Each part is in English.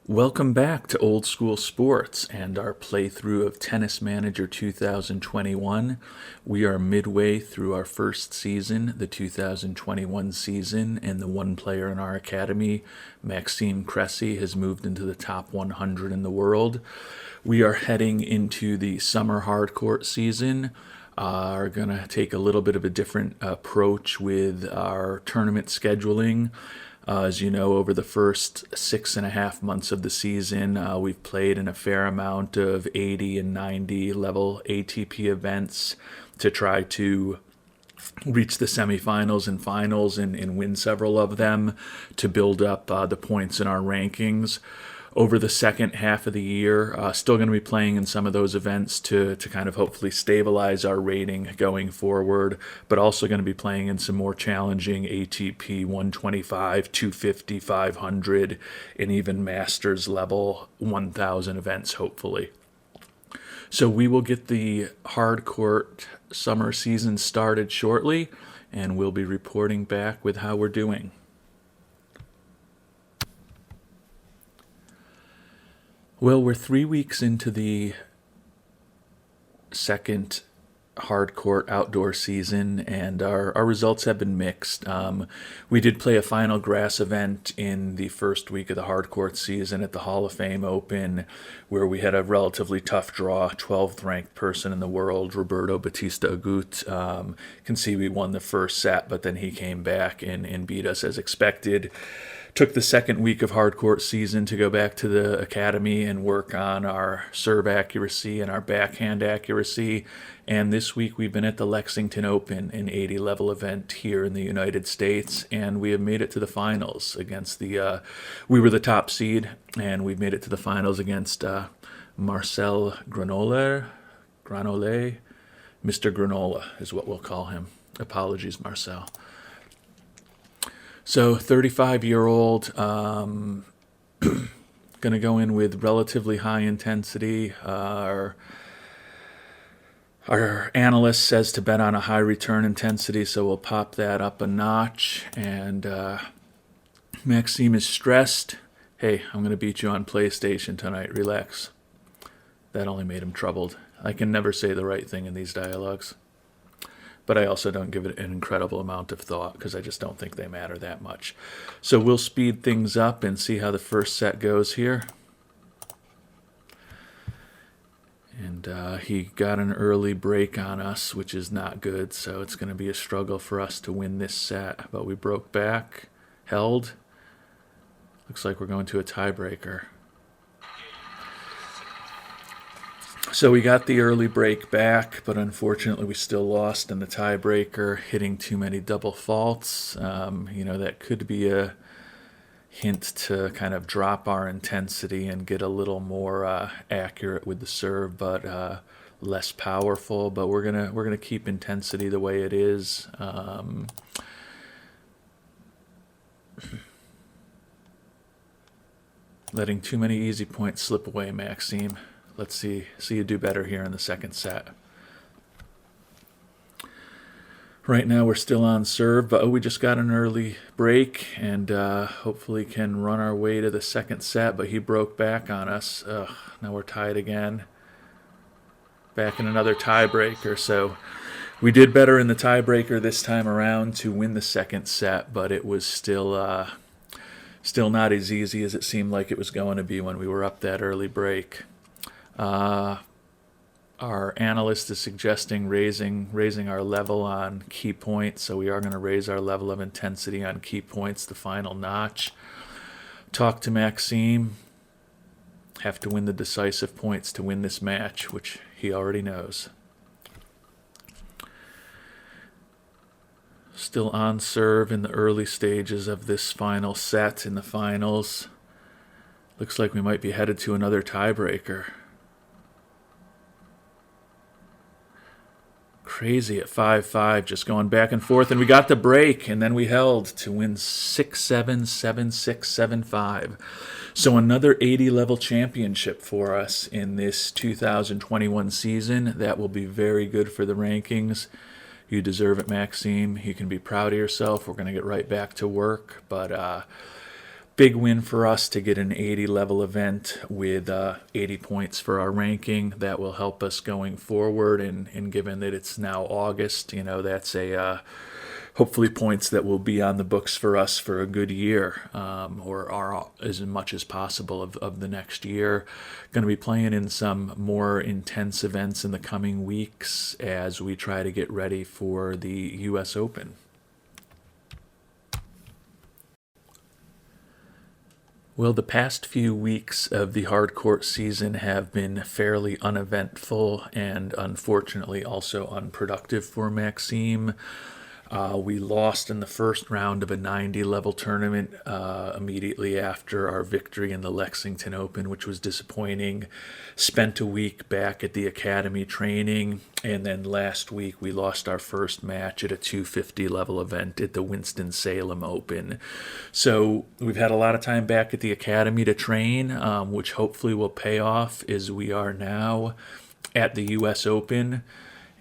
Welcome back to Old School Sports and our playthrough of Tennis Manager 2021. We are midway through our first season, the 2021 season, and the one player in our academy, Maxime Cressy, has moved into the top 100 in the world. We are heading into the summer hardcourt season. Are going to take a little bit of a different approach with our tournament scheduling. As you know, over the first 6.5 months of the season, we've played in a fair amount of 80 and 90 level ATP events to try to reach the semifinals and finals and win several of them to build up the points in our rankings. Over the second half of the year, still going to be playing in some of those events to kind of hopefully stabilize our rating going forward, but also going to be playing in some more challenging ATP 125, 250, 500, and even Masters level 1000 events, hopefully. So we will get the hardcourt summer season started shortly, and we'll be reporting back with how we're doing. Well, we're 3 weeks into the second hardcourt outdoor season, and our results have been mixed. We did play a final grass event in the first week of the hardcourt season at the Hall of Fame Open, where we had a relatively tough draw, 12th ranked person in the world, Roberto Batista Agut. Can see we won the first set, but then he came back and beat us as expected. Took the second week of hardcourt season to go back to the academy and work on our serve accuracy and our backhand accuracy. And this week we've been at the Lexington Open, an 80 level event here in the United States, and we have made it to the finals against we were the top seed, and we've made it to the finals against Marcel Granollers. Mr. Granola is what we'll call him. Apologies, Marcel. So 35-year-old, going to go in with relatively high intensity. Our analyst says to bet on a high return intensity, so we'll pop that up a notch. And Maxime is stressed. Hey, I'm going to beat you on PlayStation tonight. Relax. That only made him troubled. I can never say the right thing in these dialogues. But I also don't give it an incredible amount of thought because I just don't think they matter that much. So we'll speed things up and see how the first set goes here. And he got an early break on us, which is not good, so it's going to be a struggle for us to win this set. But we broke back, held. Looks like we're going to a tiebreaker. So we got the early break back, but unfortunately we still lost in the tiebreaker, hitting too many double faults. That could be a hint to kind of drop our intensity and get a little more accurate with the serve, but less powerful. But we're gonna keep intensity the way it is. Letting too many easy points slip away, Maxime. Let's see you do better here in the second set. Right now we're still on serve, but we just got an early break and hopefully can run our way to the second set, but he broke back on us. Now we're tied again. Back in another tiebreaker, so we did better in the tiebreaker this time around to win the second set, but it was still not as easy as it seemed like it was going to be when we were up that early break. Our analyst is suggesting raising our level on key points, so we are going to raise our level of intensity on key points, the final notch. Talk to Maxime. Have to win the decisive points to win this match, which he already knows. Still on serve in the early stages of this final set in the finals. Looks like we might be headed to another tiebreaker. Crazy at 5-5, just going back and forth, and we got the break, and then we held to win 6-7, 7-6, 7-5. So another 80 level championship for us in this 2021 season. That will be very good for the rankings. You deserve it, Maxime. You can be proud of yourself. We're going to get right back to work, but big win for us to get an 80 level event with 80 points for our ranking. That will help us going forward. And given that it's now August, that's a hopefully points that will be on the books for us for a good year, or are as much as possible of the next year. Going to be playing in some more intense events in the coming weeks as we try to get ready for the U.S. Open. Well, the past few weeks of the Hardcourt season have been fairly uneventful and unfortunately also unproductive for Maxime. We lost in the first round of a 90 level tournament immediately after our victory in the Lexington Open, which was disappointing. Spent a week back at the academy training, and then last week we lost our first match at a 250 level event at the Winston-Salem Open. So we've had a lot of time back at the academy to train, which hopefully will pay off as we are now at the U.S. Open.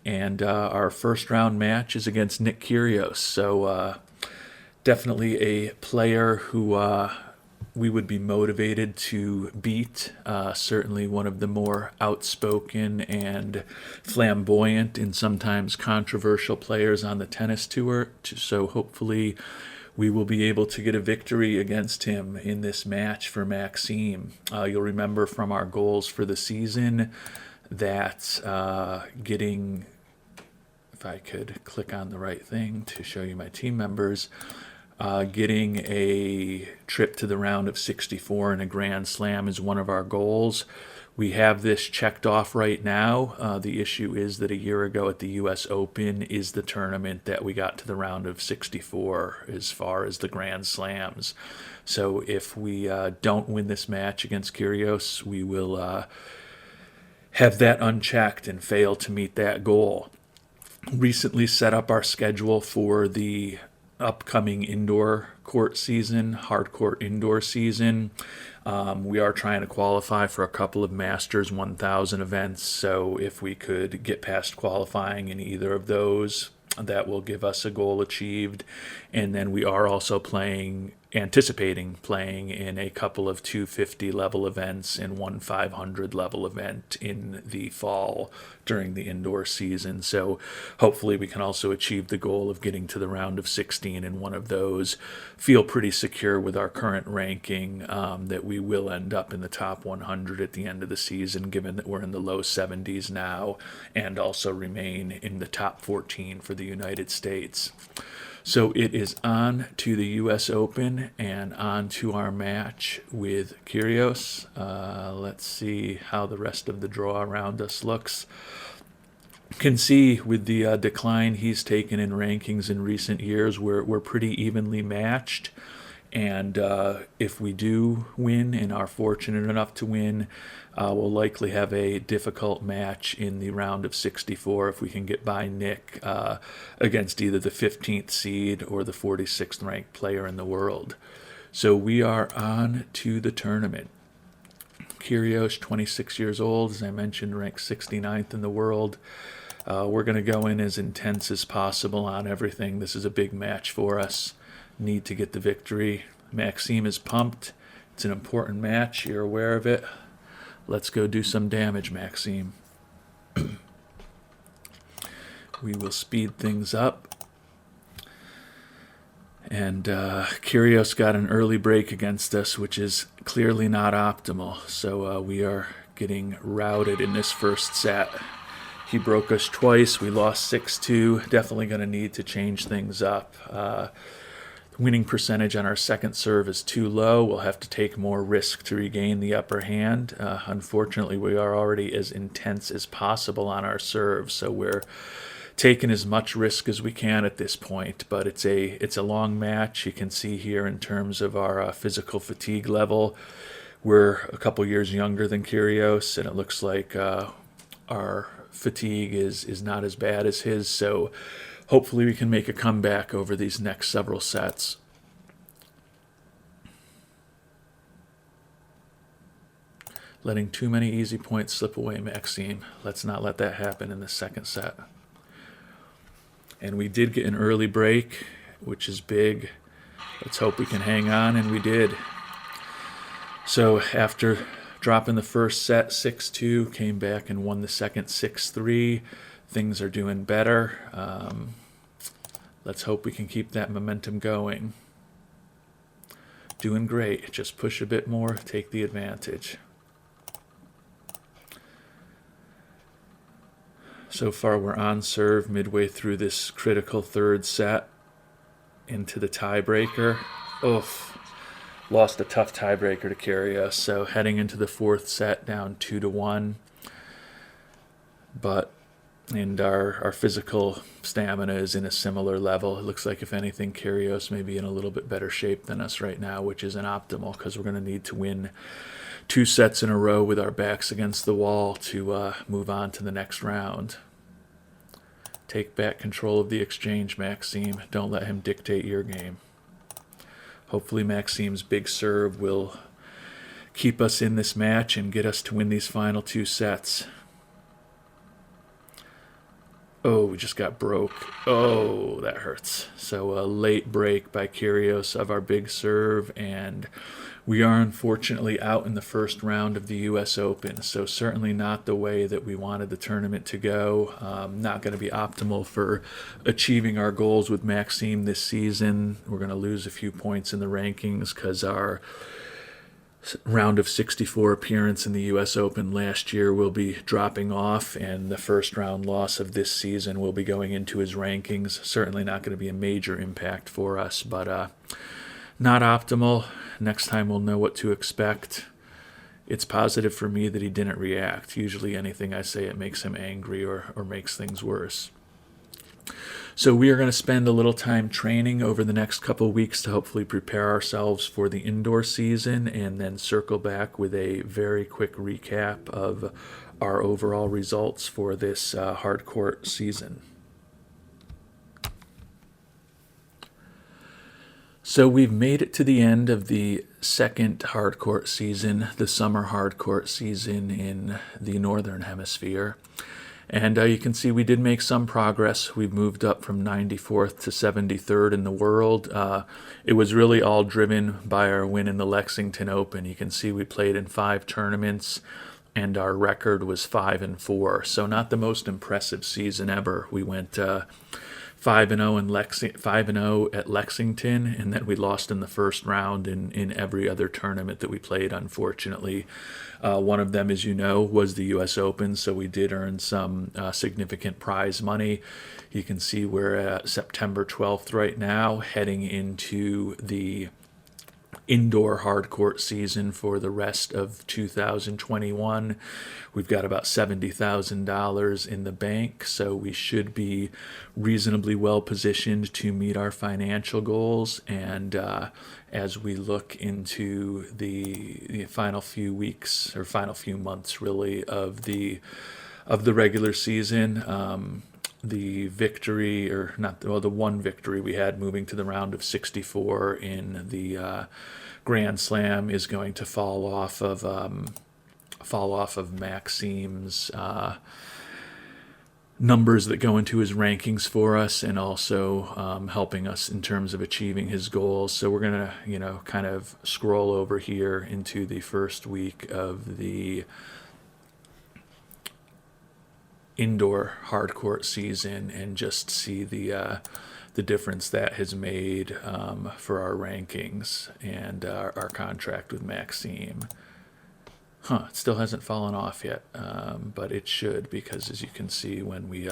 And our first round match is against Nick Kyrgios. So definitely a player who we would be motivated to beat. Certainly one of the more outspoken and flamboyant and sometimes controversial players on the tennis tour. So hopefully we will be able to get a victory against him in this match for Maxime. You'll remember from our goals for the season that getting... If I could click on the right thing to show you my team members, getting a trip to the round of 64 in a Grand Slam is one of our goals. We have this checked off right now. The issue is that a year ago at the U.S. Open is the tournament that we got to the round of 64 as far as the Grand Slams. So if we don't win this match against Kyrgios, we will have that unchecked and fail to meet that goal. Recently set up our schedule for the upcoming indoor court season, Hardcourt indoor season. We are trying to qualify for a couple of Masters 1000 events, so if we could get past qualifying in either of those, that will give us a goal achieved. And then we are also anticipating playing in a couple of 250 level events and one 500 level event in the fall during the indoor season. So hopefully we can also achieve the goal of getting to the round of 16 in one of those. Feel pretty secure with our current ranking that we will end up in the top 100 at the end of the season, given that we're in the low 70s now, and also remain in the top 14 for the United States. So it is on to the U.S. Open and on to our match with Kyrgios. Let's see how the rest of the draw around us looks. Can see with the decline he's taken in rankings in recent years, we're pretty evenly matched. And if we do win and are fortunate enough to win, we'll likely have a difficult match in the round of 64 if we can get by Nick against either the 15th seed or the 46th ranked player in the world. So we are on to the tournament. Kyrgios, 26 years old, as I mentioned, ranked 69th in the world. We're going to go in as intense as possible on everything. This is a big match for us. Need to get the victory. Maxime is pumped. It's an important match. You're aware of it. Let's go do some damage, Maxime. We will speed things up. And Kyrgios got an early break against us, which is clearly not optimal. So we are getting routed in this first set. He broke us twice. We lost 6-2. Definitely going to need to change things up. Winning percentage on our second serve is too low. We'll have to take more risk to regain the upper hand. Unfortunately, we are already as intense as possible on our serve, so we're taking as much risk as we can at this point. But it's a long match. You can see here in terms of our physical fatigue level, we're a couple years younger than Kyrgios, and it looks like our fatigue is not as bad as his. So hopefully we can make a comeback over these next several sets. Letting too many easy points slip away, Maxime. Let's not let that happen in the second set. And we did get an early break, which is big. Let's hope we can hang on, and we did. So after dropping the first set 6-2, came back and won the second 6-3. Things are doing better. Let's hope we can keep that momentum going. Doing great. Just push a bit more, take the advantage. So far we're on serve midway through this critical third set into the tiebreaker. Oof. Lost a tough tiebreaker to Kyrgios. So heading into the fourth set down 2-1. And our physical stamina is in a similar level. It looks like, if anything, Kyrgios may be in a little bit better shape than us right now, which isn't optimal because we're going to need to win 2 sets in a row with our backs against the wall to move on to the next round. Take back control of the exchange, Maxime. Don't let him dictate your game. Hopefully Maxime's big serve will keep us in this match and get us to win these final 2 sets. Oh, we just got broke. Oh, that hurts. So a late break by Kyrgios of our big serve, and we are unfortunately out in the first round of the U.S. Open. So certainly not the way that we wanted the tournament to go. Not going to be optimal for achieving our goals with Maxime this season. We're going to lose a few points in the rankings because our round of 64 appearance in the U.S. Open last year will be dropping off, and the first round loss of this season will be going into his rankings. Certainly not going to be a major impact for us, but not optimal. Next time we'll know what to expect. It's positive for me that he didn't react. Usually anything I say, it makes him angry or makes things worse. So we are going to spend a little time training over the next couple weeks to hopefully prepare ourselves for the indoor season, and then circle back with a very quick recap of our overall results for this hardcourt season. So we've made it to the end of the second hardcourt season, the summer hardcourt season in the Northern Hemisphere. And you can see we did make some progress. We've moved up from 94th to 73rd in the world. It was really all driven by our win in the Lexington Open. You can see we played in 5 tournaments, and our record was 5-4. So not the most impressive season ever. We went 5-0 at Lexington, and then we lost in the first round in every other tournament that we played, unfortunately. One of them, as you know, was the U.S. Open, so we did earn some significant prize money. You can see we're at September 12th right now, heading into the indoor hardcourt season for the rest of 2021. We've got about $70,000 in the bank, so we should be reasonably well positioned to meet our financial goals. And as we look into the final few weeks, or final few months really, of the regular season, the victory, or not, well, the one victory we had moving to the round of 64 in the Grand Slam is going to fall off of Maxime's numbers that go into his rankings for us, and also helping us in terms of achieving his goals. So we're gonna, kind of scroll over here into the first week of the indoor hardcourt season and just see the difference that has made for our rankings and our contract with Maxime. It still hasn't fallen off yet, but it should, because as you can see, when we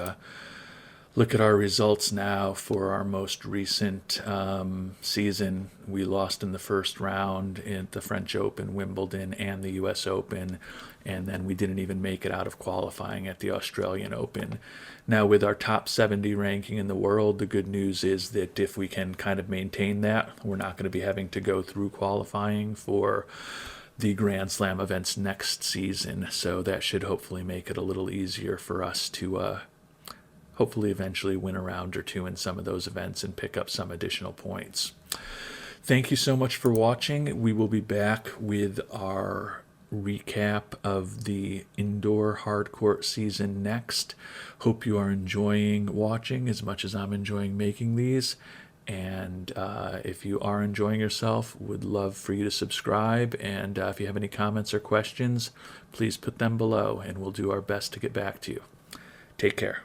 look at our results now for our most recent season, we lost in the first round in the French Open, Wimbledon, and the U.S. Open, and then we didn't even make it out of qualifying at the Australian Open. Now, with our top 70 ranking in the world, the good news is that if we can kind of maintain that, we're not going to be having to go through qualifying for the Grand Slam events next season. So that should hopefully make it a little easier for us to hopefully eventually win a round or 2 in some of those events and pick up some additional points. Thank you so much for watching. We will be back with our recap of the indoor hardcourt season next. Hope you are enjoying watching as much as I'm enjoying making these, And if you are enjoying yourself, would love for you to subscribe. And if you have any comments or questions, please put them below, and we'll do our best to get back to you. Take care.